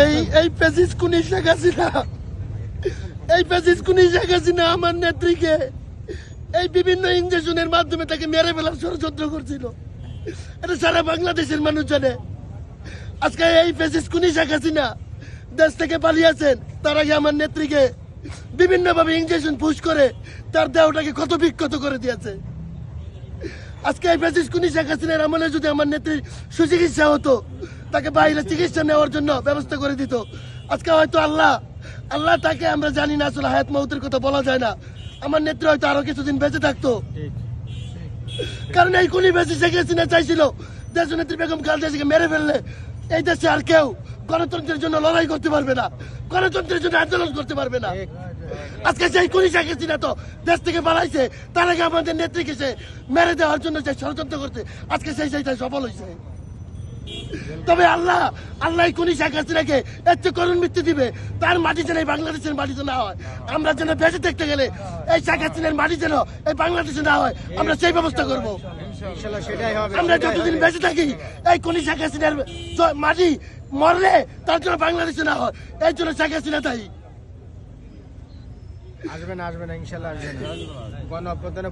এই প্যাসিস কুনি শেখ হাসিনা, এই প্যাসিস কুনি শেখ হাসিনা আমার নেত্রীকে এই বিভিন্ন ইঞ্জেকশনের মাধ্যমে তাকে মেরে ফেলার ষড়যন্ত্র করছিল। এটা সারা বাংলাদেশের মানুষ জানে। আজকে এই প্যাসিস কুনি শেখ হাসিনা দেশ থেকে পালিয়েছেন, তার আগে আমার নেত্রীকে বিভিন্ন ভাবে ইঞ্জেকশন পুশ করে তার দেহটাকে ক্ষত বিক্ষত করে দিয়েছে। আজকে এই প্যাসিস কুনি শেখ হাসিনার আমলে যদি আমার নেত্রীর সুচিকিৎসা হতো, তাকে বাইরে চিকিৎসা নেওয়ার জন্য ব্যবস্থা করে দিত, আজকে হয়তো আল্লাহ তাকে, আমরা জানি না, আসলে হায়াত মৌতের কথা বলা যায় না, আমার নেত্রী হয়তো আরো কিছুদিন বেঁচে থাকতো। কারণ এই কুনি প্যাসিস শেখ হাসিনা চাইছিল দেশ নেত্রী বেগম খালেদা জিয়াকে মেরে ফেললে এই দেশে আর কেউ গণতন্ত্রের জন্য লড়াই করতে পারবে না, গণতন্ত্রের জন্য আন্দোলন করতে পারবে না। আজকে সেই কুনি শেখ হাসিনা তো দেশ থেকে পালাইছে, তার আগে আমাদের নেত্রীকে সে মেরে দেওয়ার জন্য যে ষড়যন্ত্র করতে, আজকে সেইটা সফল হয়েছে। তবে আল্লাহ কুনি শেখ হাসিনাকে এর চেয়ে করুণ মৃত্যু দিবে। তার মাটি যেন এই বাংলাদেশের মাটিতে না হয়, আমরা যেন বেঁচে থাকতে গেলে এই শেখ হাসিনার মাটি যেন এই বাংলাদেশে না হয়, আমরা সেই ব্যবস্থা করব। আমরা যতদিন বেঁচে থাকি এই কুনি শেখ হাসিনার মাটি মরলে তার জন্য বাংলাদেশে না হয়, এই জন্য শেখ হাসিনা দায়ী। আসবেন ইনশাল্লাহ আসবেন। গণ অভ্যুত্থানে